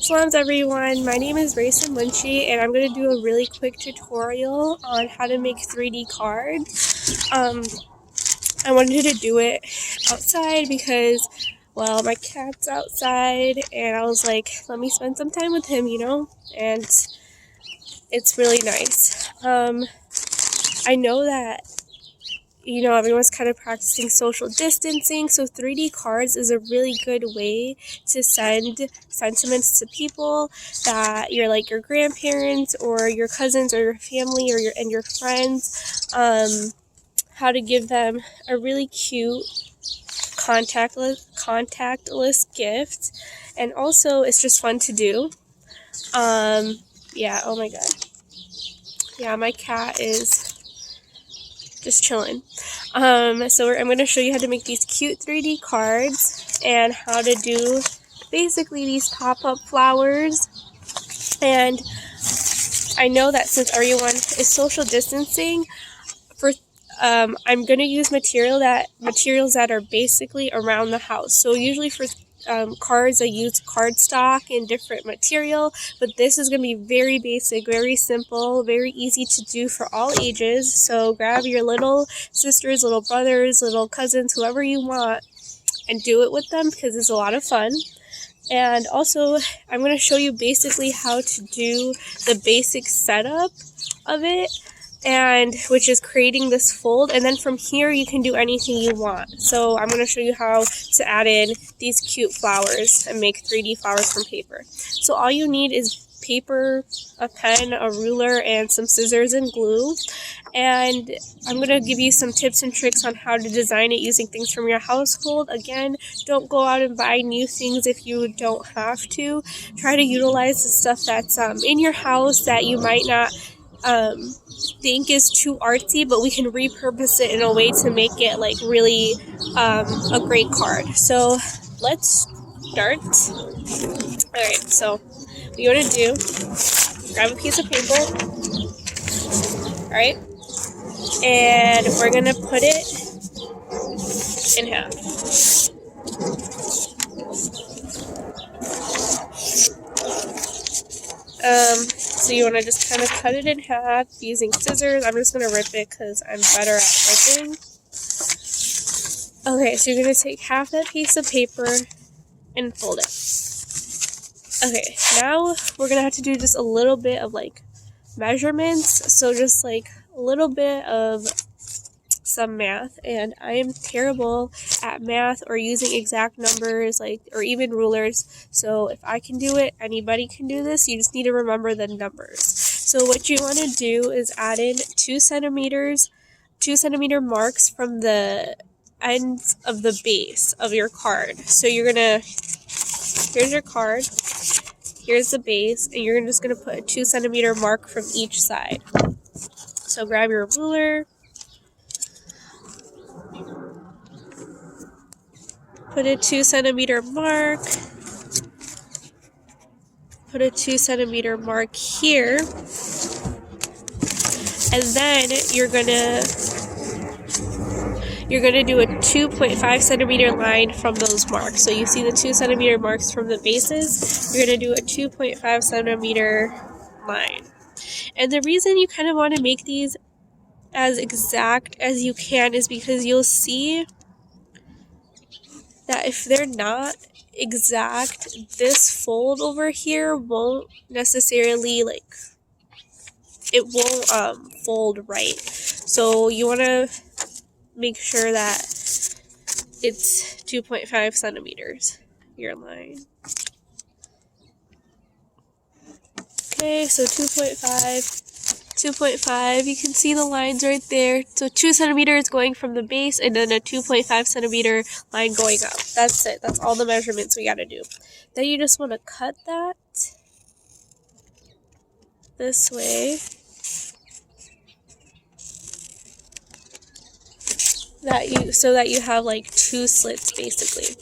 Salams everyone, my name is Raisa and I'm going to do a really quick tutorial on how to make 3D cards. I wanted to do it outside because, well, my cat's outside and I was like, let me spend some time with him, and it's really nice. I know that everyone's kind of practicing social distancing, so 3D cards is a really good way to send sentiments to people that you're like your grandparents or your cousins or your family or your friends. How to give them a really cute contactless gift, and also it's just fun to do. Yeah, oh my god. Yeah, my cat is just chilling. So I'm going to show you how to make these cute 3D cards and how to do basically these pop-up flowers. And I know that since everyone is social distancing, I'm going to use materials that are basically around the house. So usually for cards, I use cardstock and different material, but this is going to be very basic, very simple, very easy to do for all ages. So grab your little sisters, little brothers, little cousins, whoever you want, and do it with them because it's a lot of fun. And also, I'm going to show you basically how to do the basic setup of it, and which is creating this fold, and then from here you can do anything you want. So I'm going to show you how to add in these cute flowers and make 3D flowers from paper. So all you need is paper, a pen, a ruler, and some scissors and glue. And I'm going to give you some tips and tricks on how to design it using things from your household. Again, don't go out and buy new things if you don't have to. Try to utilize the stuff that's in your house that you might not think is too artsy, but we can repurpose it in a way to make it like really a great card. So let's start. Alright, so what you want to do, grab a piece of paper, alright, and we're going to put it in half. So you want to just kind of cut it in half using scissors. I'm just going to rip it because I'm better at ripping. Okay, so you're going to take half that piece of paper and fold it. Okay, now we're going to have to do just a little bit of like measurements. So just like a little bit of some math, and I am terrible at math or using exact numbers or even rulers. So if I can do it, anybody can do this. You just need to remember the numbers. So what you want to do is add in 2 centimeter marks from the ends of the base of your card. So here's your card, here's the base, and you're just gonna put a 2 centimeter mark from each side. So grab your ruler, put a 2 centimeter mark, put a 2 centimeter mark here, and then you're gonna do a 2.5 centimeter line from those marks. So you see the 2 centimeter marks from the bases, you're gonna do a 2.5 centimeter line. And the reason you kind of want to make these as exact as you can is because you'll see that if they're not exact, this fold over here won't necessarily it won't fold right. So you want to make sure that it's 2.5 centimeters, your line. Okay, so 2.5, you can see the lines right there. So 2 centimeters going from the base, and then a 2.5 centimeter line going up. That's it. That's all the measurements we gotta do. Then you just want to cut that this way. So that you have like 2 slits basically.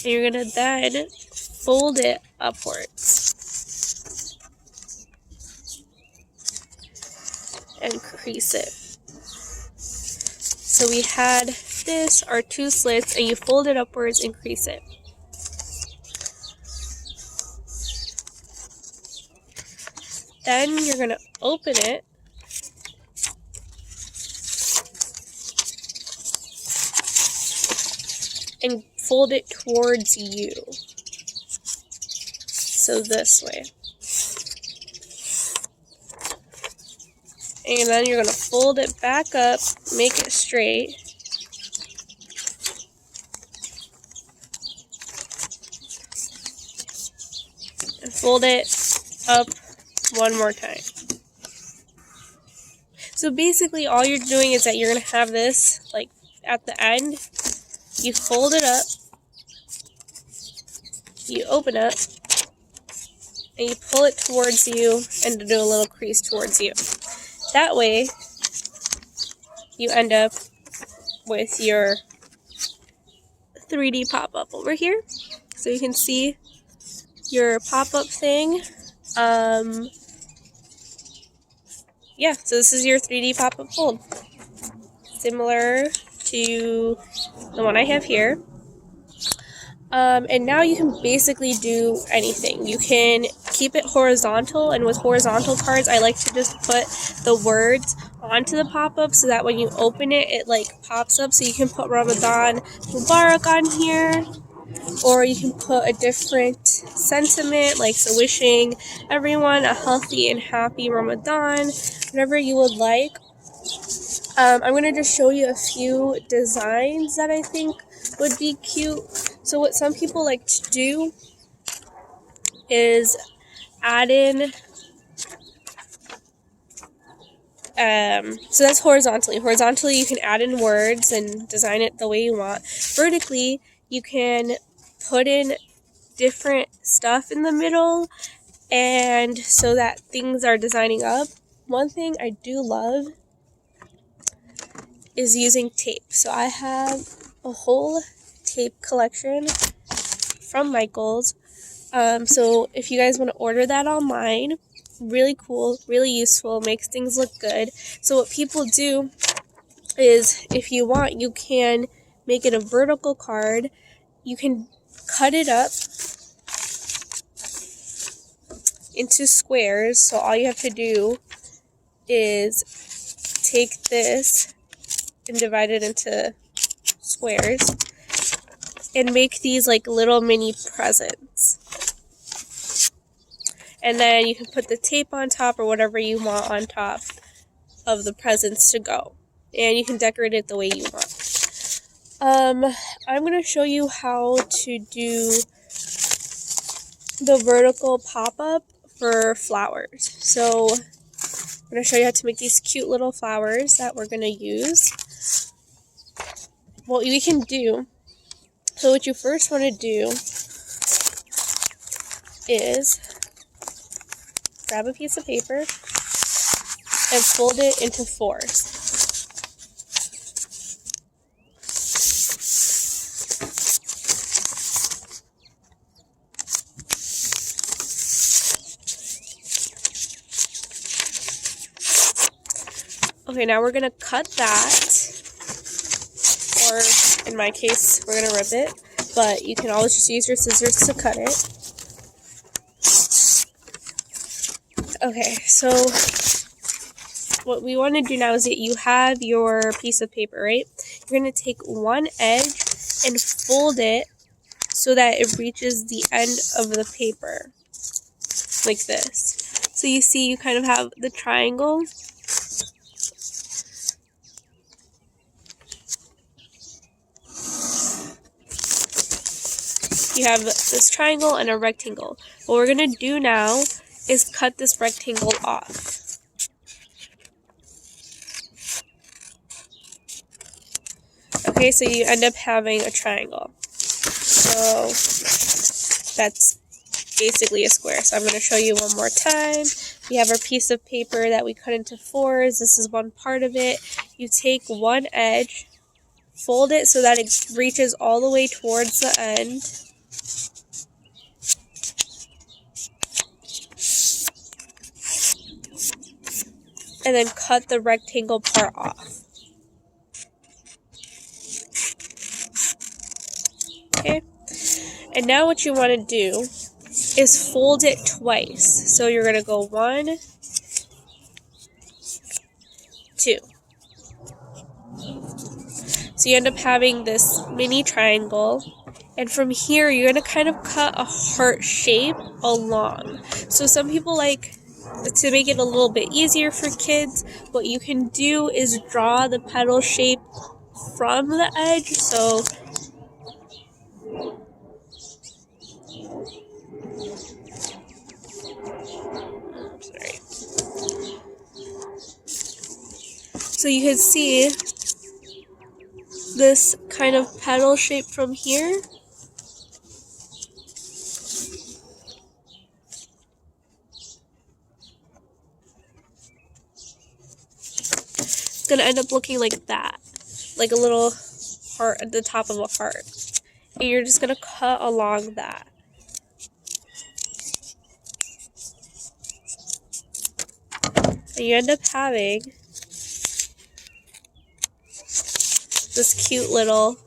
And you're gonna then fold it upwards and crease it. So we had this, our 2 slits, and you fold it upwards and crease it. Then you're going to open it. And fold it towards you. So this way. And then you're going to fold it back up, make it straight. And fold it up one more time. So basically all you're doing is that you're going to have this like at the end. You fold it up. You open it. And you pull it towards you and do a little crease towards you. That way, you end up with your 3D pop-up over here. So you can see your pop-up thing. Yeah, so this is your 3D pop-up fold. Similar to the one I have here. And now you can basically do anything. You can keep it horizontal, and with horizontal cards, I like to just put the words onto the pop-up so that when you open it, it like pops up. So you can put Ramadan Mubarak on here, or you can put a different sentiment, like so wishing everyone a healthy and happy Ramadan, whatever you would like. I'm going to just show you a few designs that I think would be cute. So what some people like to do is add in, so that's horizontally. Horizontally, you can add in words and design it the way you want. Vertically, you can put in different stuff in the middle, and so that things are designing up. One thing I do love is using tape. So I have a whole tape collection from Michaels. So if you guys want to order that online, really cool, really useful, makes things look good. So what people do is, if you want, you can make it a vertical card. You can cut it up into squares. So all you have to do is take this and divide it into squares and make these like little mini presents. And then you can put the tape on top or whatever you want on top of the presents to go. And you can decorate it the way you want. I'm going to show you how to do the vertical pop-up for flowers. So I'm going to show you how to make these cute little flowers that we're going to use. What we can do, so what you first want to do is grab a piece of paper and fold it into fours. Okay, now we're going to cut that, or in my case, we're going to rip it, but you can always just use your scissors to cut it. Okay, so what we want to do now is that you have your piece of paper, right? You're going to take one edge and fold it so that it reaches the end of the paper, like this. So you see you kind of have the triangle. You have this triangle and a rectangle. What we're going to do now is cut this rectangle off. Okay, so you end up having a triangle. So that's basically a square. So I'm going to show you one more time. We have our piece of paper that we cut into fours. This is one part of it. You take one edge, fold it so that it reaches all the way towards the end. And then cut the rectangle part off. Okay? And now what you want to do is fold it twice. So you're going to go 1, 2. So you end up having this mini triangle. And from here, you're going to kind of cut a heart shape along. So some people like to make it a little bit easier for kids. What you can do is draw the petal shape from the edge. So you can see this kind of petal shape from here. It's going to end up looking like that, like a little heart at the top of a heart. And you're just going to cut along that. And you end up having this cute little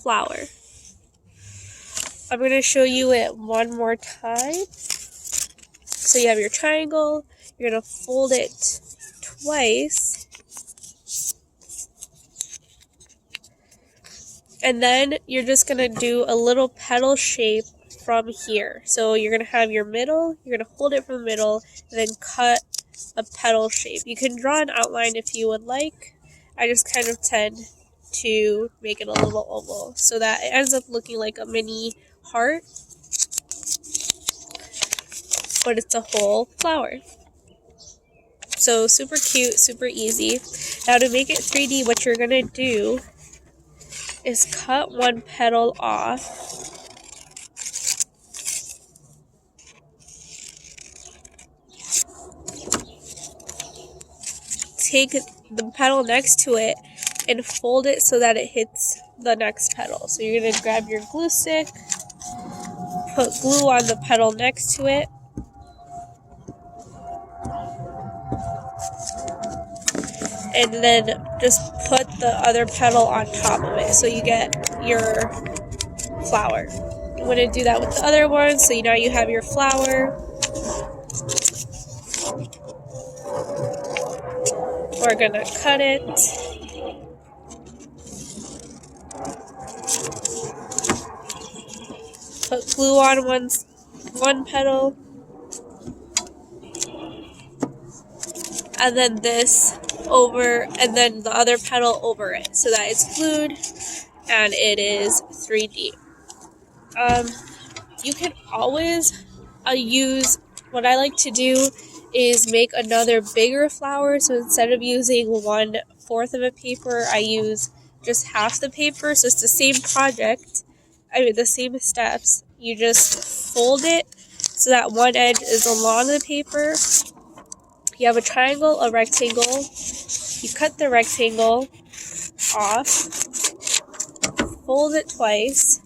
flower. I'm going to show you it one more time. So you have your triangle, you're going to fold it twice, and then you're just going to do a little petal shape from here. So you're going to have your middle, you're going to hold it from the middle, and then cut a petal shape. You can draw an outline if you would like. I just kind of tend to make it a little oval so that it ends up looking like a mini heart, but it's a whole flower. So super cute, super easy. Now to make it 3D, what you're going to do is cut one petal off. Take the petal next to it and fold it so that it hits the next petal. So you're going to grab your glue stick, put glue on the petal next to it, and then just put the other petal on top of it so you get your flower. I'm going to do that with the other one, so now you have your flower. We're going to cut it. Put glue on one petal. And then this over, and then the other petal over it, so that it's glued and it is 3D. You can always use, what I like to do is make another bigger flower. So instead of using 1/4 of a paper, I use just half the paper. So it's the same project, the same steps. You just fold it so that one edge is along the paper. You have a triangle, a rectangle. You cut the rectangle off, fold it twice,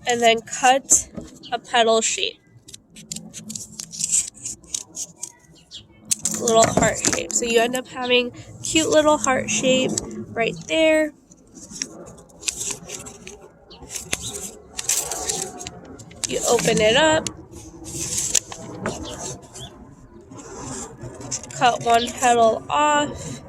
and then cut a petal shape. A little heart shape. So you end up having cute little heart shape right there. You open it up, cut one petal off,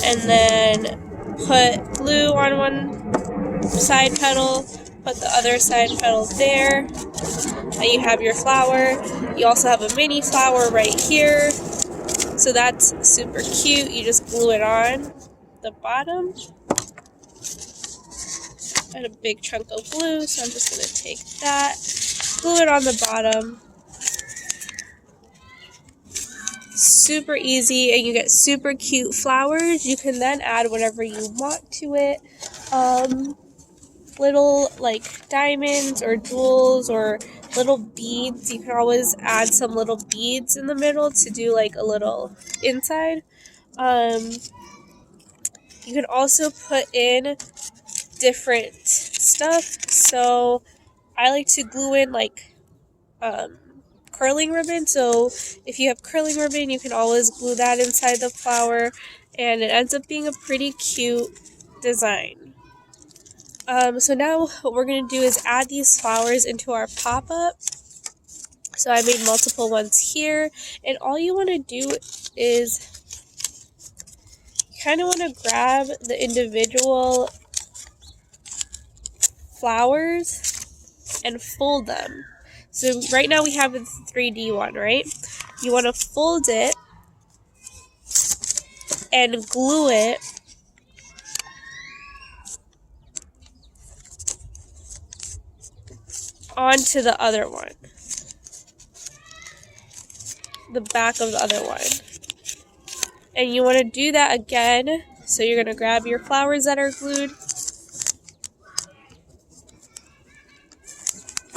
and then put glue on one side petal, put the other side petal there, and you have your flower. You also have a mini flower right here, so that's super cute. You just glue it on the bottom. I had a big chunk of glue, so I'm just going to take that, glue it on the bottom. Super easy, and you get super cute flowers. You can then add whatever you want to it. Little like diamonds or jewels or little beads. You can always add some little beads in the middle to do like a little inside. You can also put in different stuff. So I like to glue in like curling ribbon. So if you have curling ribbon, you can always glue that inside the flower, and it ends up being a pretty cute design. So now what we're going to do is add these flowers into our pop-up. So I made multiple ones here, and all you want to do is you kind of want to grab the individual flowers and fold them. So right now we have a 3D one, right? You want to fold it and glue it onto the other one, the back of the other one. And you want to do that again. So you're going to grab your flowers that are glued,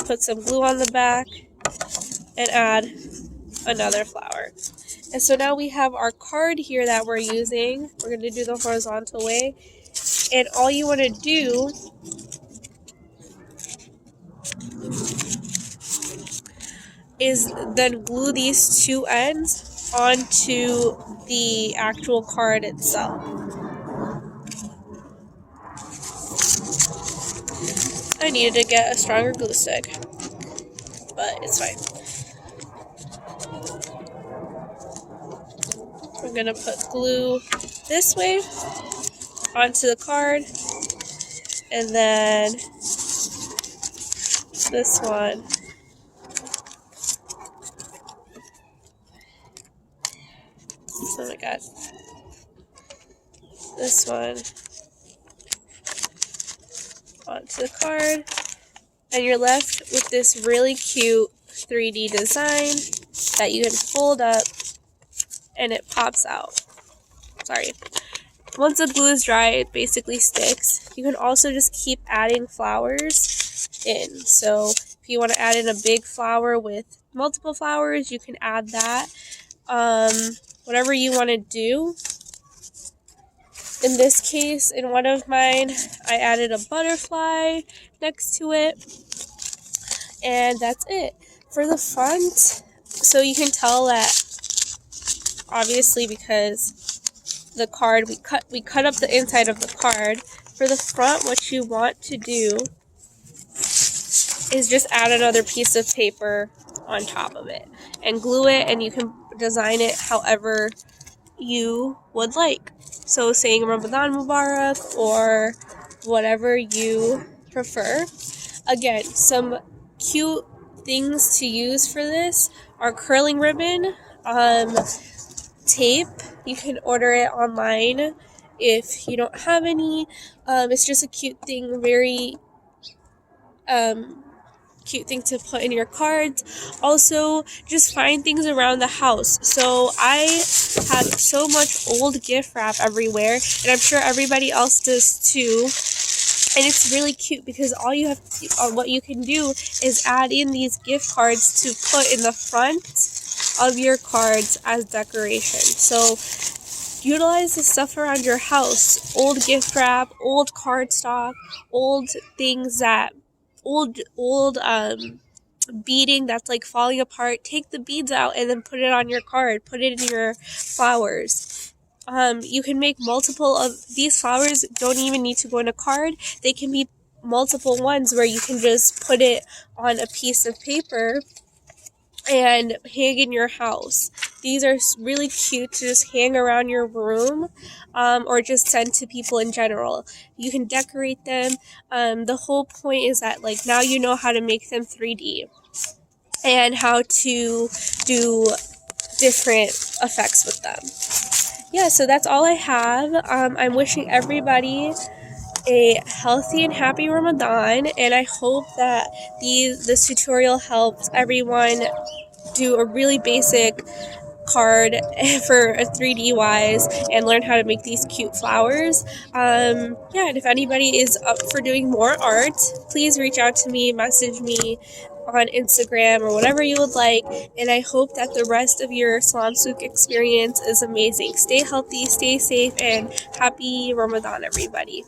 put some glue on the back, and add another flower. And so now we have our card here that we're using. We're going to do the horizontal way. And all you want to do is then glue these two ends onto the actual card itself. I needed to get a stronger glue stick, but it's fine. I'm gonna put glue this way onto the card, and then this one oh my god, this one onto the card, and you're left with this really cute 3D design that you can fold up and it pops out. Sorry. Once the glue is dry, it basically sticks. You can also just keep adding flowers in. So if you want to add in a big flower with multiple flowers, you can add that. Whatever you want to do. In this case, in one of mine, I added a butterfly next to it. And that's it. For the front, so you can tell that obviously because the card, we cut up the inside of the card. For the front, what you want to do is just add another piece of paper on top of it and glue it, and you can design it however you would like. So saying Ramadan Mubarak or whatever you prefer. Again, some cute things to use for this are curling ribbon, tape. You can order it online if you don't have any. It's just a cute thing, very cute thing to put in your cards. Also, just find things around the house. So I have so much old gift wrap everywhere, and I'm sure everybody else does too. And it's really cute because all you have to, what you can do is add in these gift cards to put in the front of your cards as decoration. So utilize the stuff around your house, old gift wrap, old cardstock, old things that old beading that's like falling apart. Take the beads out and then put it on your card, put it in your flowers. You can make multiple of these flowers. Don't even need to go in a card. They can be multiple ones where you can just put it on a piece of paper and hang in your house. These are really cute to just hang around your room, or just send to people in general. You can decorate them. The whole point is that like now you know how to make them 3D and how to do different effects with them. Yeah, so that's all I have. I'm wishing everybody a healthy and happy Ramadan, and I hope that this tutorial helps everyone do a really basic card for a 3D wise and learn how to make these cute flowers. And if anybody is up for doing more art, please reach out to me, message me on Instagram or whatever you would like, and I hope that the rest of your Salam Souk experience is amazing. Stay healthy, stay safe, and happy Ramadan, everybody.